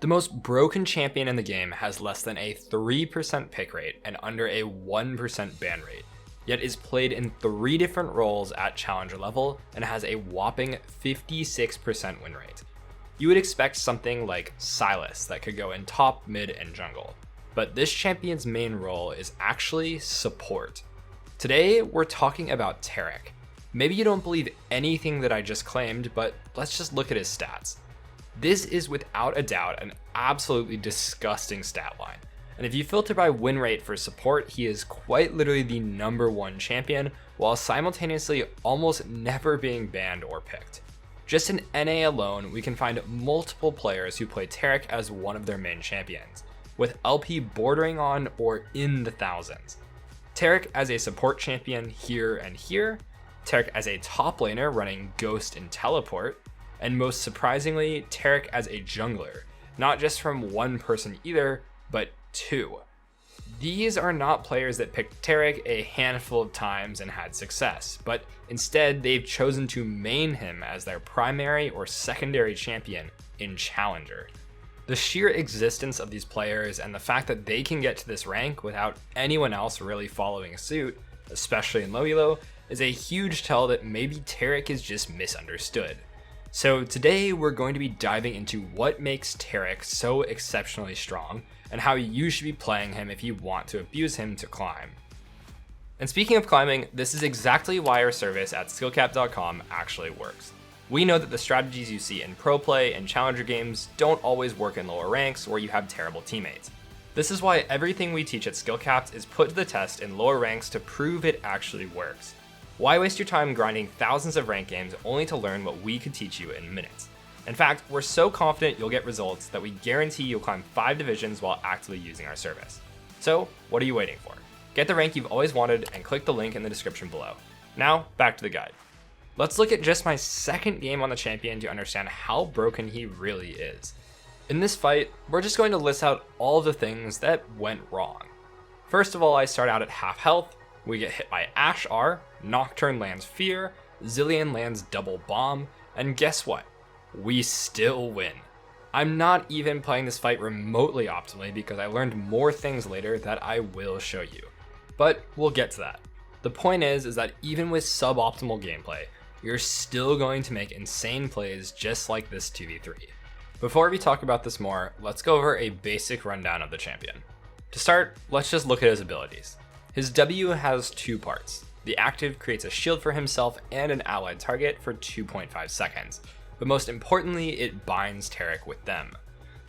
The most broken champion in the game has less than a 3% pick rate and under a 1% ban rate, yet is played in 3 different roles at challenger level and has a whopping 56% win rate. You would expect something like Sylas that could go in top, mid, and jungle, but this champion's main role is actually support. Today, we're talking about Tarik. Maybe you don't believe anything that I just claimed, but let's just look at his stats. This is without a doubt an absolutely disgusting stat line. And if you filter by win rate for support, he is quite literally the number 1 champion, while simultaneously almost never being banned or picked. Just in NA alone, we can find multiple players who play Tarik as one of their main champions, with LP bordering on or in the thousands. Tarik as a support champion here and here, Tarik as a top laner running Ghost and Teleport, and most surprisingly, Tarik as a jungler, not just from one person either, but 2. These are not players that picked Tarik a handful of times and had success, but instead they've chosen to main him as their primary or secondary champion in Challenger. The sheer existence of these players and the fact that they can get to this rank without anyone else really following suit, especially in low elo, is a huge tell that maybe Tarik is just misunderstood. So today we're going to be diving into what makes Tarik so exceptionally strong and how you should be playing him if you want to abuse him to climb. And speaking of climbing, this is exactly why our service at skillcap.com actually works. We know that the strategies you see in pro play and challenger games don't always work in lower ranks where you have terrible teammates. This is why everything we teach at Skillcaps is put to the test in lower ranks to prove it actually works. Why waste your time grinding thousands of rank games only to learn what we could teach you in minutes? In fact, we're so confident you'll get results that we guarantee you'll climb 5 divisions while actively using our service. So, what are you waiting for? Get the rank you've always wanted and click the link in the description below. Now, back to the guide. Let's look at just my second game on the champion to understand how broken he really is. In this fight, we're just going to list out all of the things that went wrong. First of all, I start out at half health. We get hit by Ashe R, Nocturne lands Fear, Zilean lands Double Bomb, and guess what? We still win. I'm not even playing this fight remotely optimally because I learned more things later that I will show you. But we'll get to that. The point is that even with suboptimal gameplay, you're still going to make insane plays just like this 2v3. Before we talk about this more, let's go over a basic rundown of the champion. To start, let's just look at his abilities. His W has 2 parts. The active creates a shield for himself and an allied target for 2.5 seconds, but most importantly, it binds Tarik with them.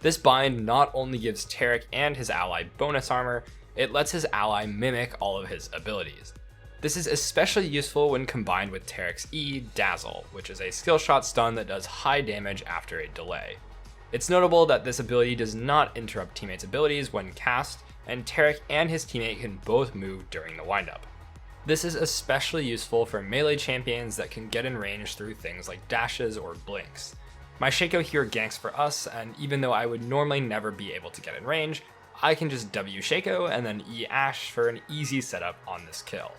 This bind not only gives Tarik and his ally bonus armor, it lets his ally mimic all of his abilities. This is especially useful when combined with Tarik's E, Dazzle, which is a skill shot stun that does high damage after a delay. It's notable that this ability does not interrupt teammates' abilities when cast, and Tarik and his teammate can both move during the windup. This is especially useful for melee champions that can get in range through things like dashes or blinks. My Shaco here ganks for us, and even though I would normally never be able to get in range, I can just W Shaco and then E Ashe for an easy setup on this kill.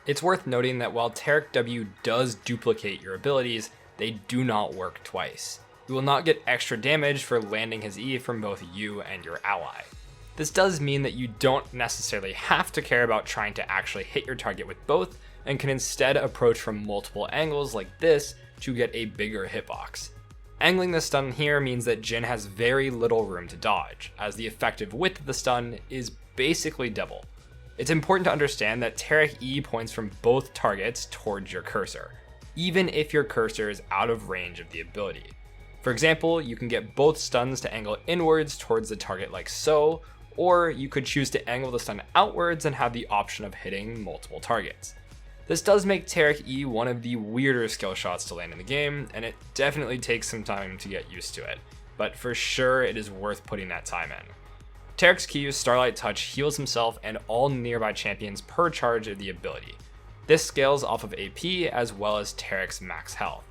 It's worth noting that while Tarik W does duplicate your abilities, they do not work twice. You will not get extra damage for landing his E from both you and your ally. This does mean that you don't necessarily have to care about trying to actually hit your target with both, and can instead approach from multiple angles like this to get a bigger hitbox. Angling the stun here means that Jhin has very little room to dodge, as the effective width of the stun is basically double. It's important to understand that Tarik E points from both targets towards your cursor, even if your cursor is out of range of the ability. For example, you can get both stuns to angle inwards towards the target like so, or you could choose to angle the stun outwards and have the option of hitting multiple targets. This does make Tarik E one of the weirder skill shots to land in the game, and it definitely takes some time to get used to it, but for sure it is worth putting that time in. Tarik's Q, Starlight Touch, heals himself and all nearby champions per charge of the ability. This scales off of AP as well as Tarik's max health.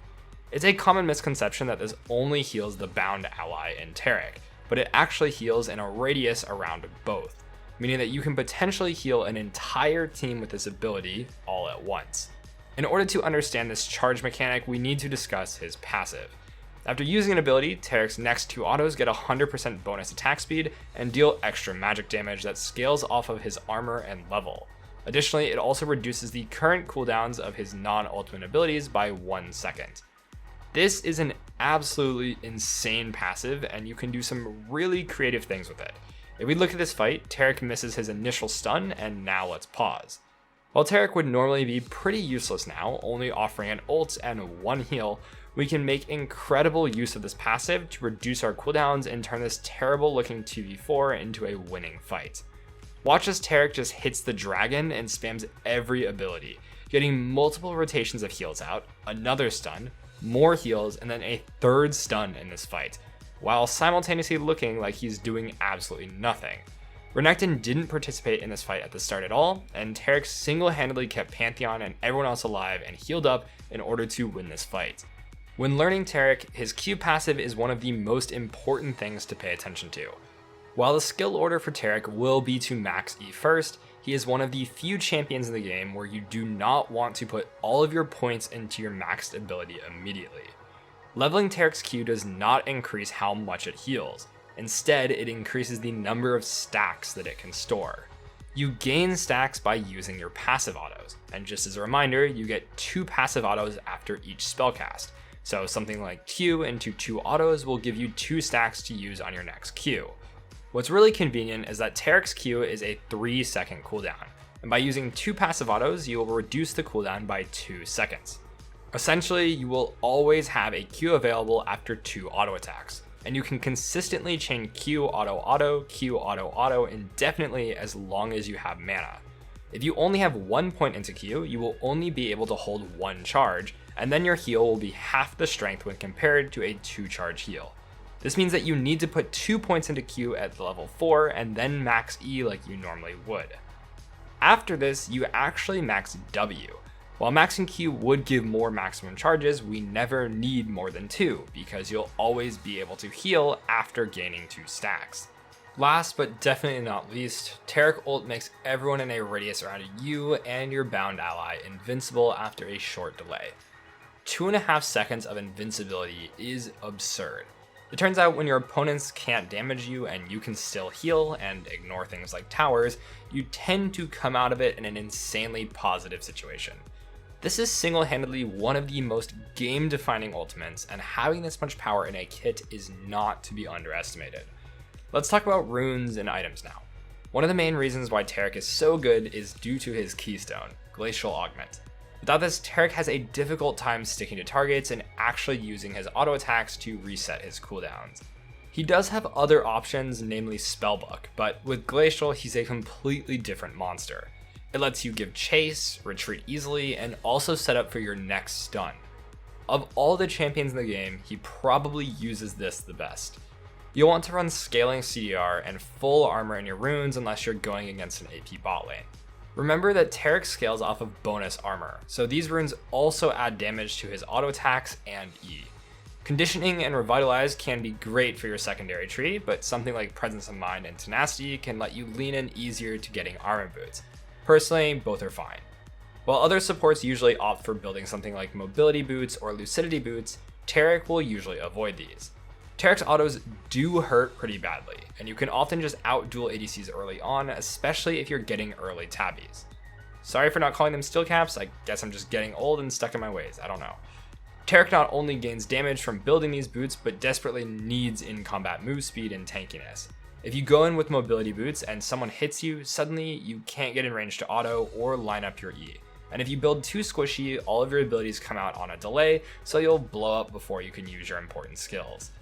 It's a common misconception that this only heals the bound ally in Tarik, but it actually heals in a radius around both, meaning that you can potentially heal an entire team with this ability all at once. In order to understand this charge mechanic, we need to discuss his passive. After using an ability, Tarik's next 2 autos get 100% bonus attack speed and deal extra magic damage that scales off of his armor and level. Additionally, it also reduces the current cooldowns of his non-ultimate abilities by 1 second. This is an absolutely insane passive, and you can do some really creative things with it. If we look at this fight, Tarik misses his initial stun, and now let's pause. While Tarik would normally be pretty useless now, only offering an ult and 1 heal, we can make incredible use of this passive to reduce our cooldowns and turn this terrible looking 2v4 into a winning fight. Watch as Tarik just hits the dragon and spams every ability, getting multiple rotations of heals out, another stun, more heals, and then a 3rd stun in this fight, while simultaneously looking like he's doing absolutely nothing. Renekton didn't participate in this fight at the start at all, and Tarik single-handedly kept Pantheon and everyone else alive and healed up in order to win this fight. When learning Tarik, his Q passive is one of the most important things to pay attention to. While the skill order for Tarik will be to max E first, he is one of the few champions in the game where you do not want to put all of your points into your maxed ability immediately. Leveling Tarik's Q does not increase how much it heals. Instead, it increases the number of stacks that it can store. You gain stacks by using your passive autos, and just as a reminder, you get 2 passive autos after each spellcast. So something like Q into 2 autos will give you 2 stacks to use on your next Q. What's really convenient is that Tarik's Q is a 3-second cooldown, and by using 2 passive autos, you will reduce the cooldown by 2 seconds. Essentially, you will always have a Q available after 2 auto attacks, and you can consistently chain Q auto auto, Q auto auto indefinitely as long as you have mana. If you only have 1 point into Q, you will only be able to hold 1 charge, and then your heal will be half the strength when compared to a 2-charge heal. This means that you need to put 2 points into Q at level 4 and then max E like you normally would. After this, you actually max W. While maxing Q would give more maximum charges, we never need more than 2 because you'll always be able to heal after gaining 2 stacks. Last but definitely not least, Tarik ult makes everyone in a radius around you and your bound ally invincible after a short delay. 2.5 seconds of invincibility is absurd. It turns out when your opponents can't damage you and you can still heal and ignore things like towers, you tend to come out of it in an insanely positive situation. This is single-handedly one of the most game-defining ultimates, and having this much power in a kit is not to be underestimated. Let's talk about runes and items now. One of the main reasons why Tarik is so good is due to his keystone, Glacial Augment. Without this, Tarik has a difficult time sticking to targets and actually using his auto attacks to reset his cooldowns. He does have other options, namely Spellbook, but with Glacial, he's a completely different monster. It lets you give chase, retreat easily, and also set up for your next stun. Of all the champions in the game, he probably uses this the best. You'll want to run scaling CDR and full armor in your runes unless you're going against an AP bot lane. Remember that Tarik scales off of bonus armor, so these runes also add damage to his auto attacks and E. Conditioning and Revitalize can be great for your secondary tree, but something like Presence of Mind and Tenacity can let you lean in easier to getting armor boots. Personally, both are fine. While other supports usually opt for building something like Mobility Boots or Lucidity Boots, Tarik will usually avoid these. Tarik's autos do hurt pretty badly, and you can often just out-duel ADCs early on, especially if you're getting early tabbies. Sorry for not calling them steel caps, I guess I'm just getting old and stuck in my ways, I don't know. Tarik not only gains damage from building these boots, but desperately needs in-combat move speed and tankiness. If you go in with mobility boots and someone hits you, suddenly you can't get in range to auto or line up your E. And if you build too squishy, all of your abilities come out on a delay, so you'll blow up before you can use your important skills.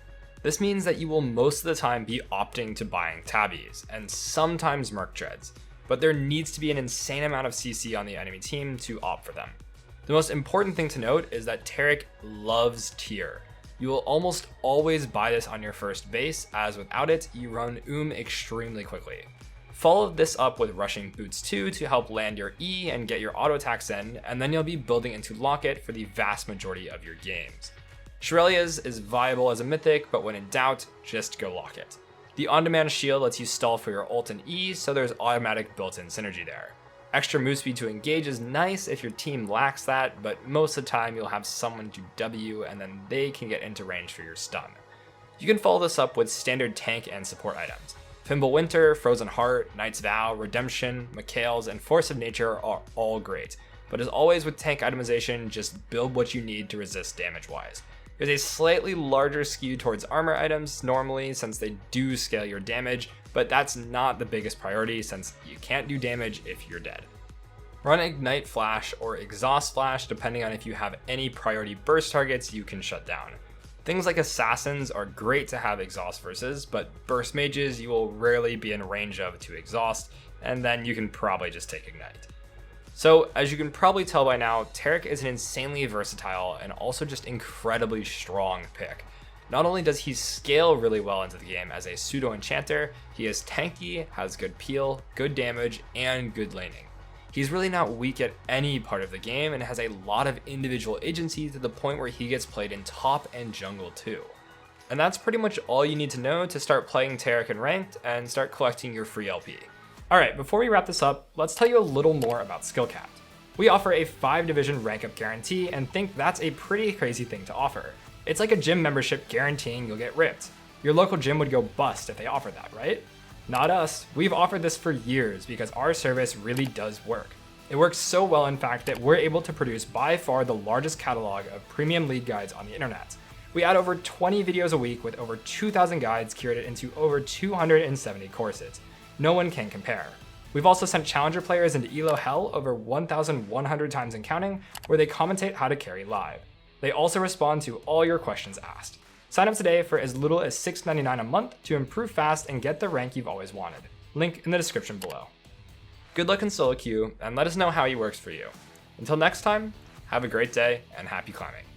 This means that you will most of the time be opting to buying tabbies, and sometimes Merc Dreads, but there needs to be an insane amount of CC on the enemy team to opt for them. The most important thing to note is that Tarik loves tier. You will almost always buy this on your first base, as without it, you run extremely quickly. Follow this up with rushing boots 2 to help land your E and get your auto attacks in, and then you'll be building into Locket for the vast majority of your games. Shurelya's is viable as a mythic, but when in doubt, just go Locket. The on-demand shield lets you stall for your ult and E, so there's automatic built-in synergy there. Extra move speed to engage is nice if your team lacks that, but most of the time you'll have someone to W and then they can get into range for your stun. You can follow this up with standard tank and support items. Fimble Winter, Frozen Heart, Knight's Vow, Redemption, Mikhail's, and Force of Nature are all great, but as always with tank itemization, just build what you need to resist damage-wise. There's a slightly larger skew towards armor items normally since they do scale your damage, but that's not the biggest priority since you can't do damage if you're dead. Run Ignite Flash or Exhaust Flash depending on if you have any priority burst targets you can shut down. Things like assassins are great to have exhaust versus, but burst mages you will rarely be in range of to exhaust, and then you can probably just take Ignite. So, as you can probably tell by now, Tarik is an insanely versatile and also just incredibly strong pick. Not only does he scale really well into the game as a pseudo enchanter, he is tanky, has good peel, good damage, and good laning. He's really not weak at any part of the game and has a lot of individual agency to the point where he gets played in top and jungle too. And that's pretty much all you need to know to start playing Tarik in ranked and start collecting your free LP. Alright, before we wrap this up, let's tell you a little more about Skillcapped. We offer a 5-division rank up guarantee and think that's a pretty crazy thing to offer. It's like a gym membership guaranteeing you'll get ripped. Your local gym would go bust if they offered that, right? Not us. We've offered this for years because our service really does work. It works so well, in fact, that we're able to produce by far the largest catalog of premium league guides on the internet. We add over 20 videos a week with over 2,000 guides curated into over 270 courses. No one can compare. We've also sent challenger players into ELO Hell over 1,100 times and counting, where they commentate how to carry live. They also respond to all your questions asked. Sign up today for as little as $6.99 a month to improve fast and get the rank you've always wanted. Link in the description below. Good luck in solo queue, and let us know how he works for you. Until next time, have a great day and happy climbing.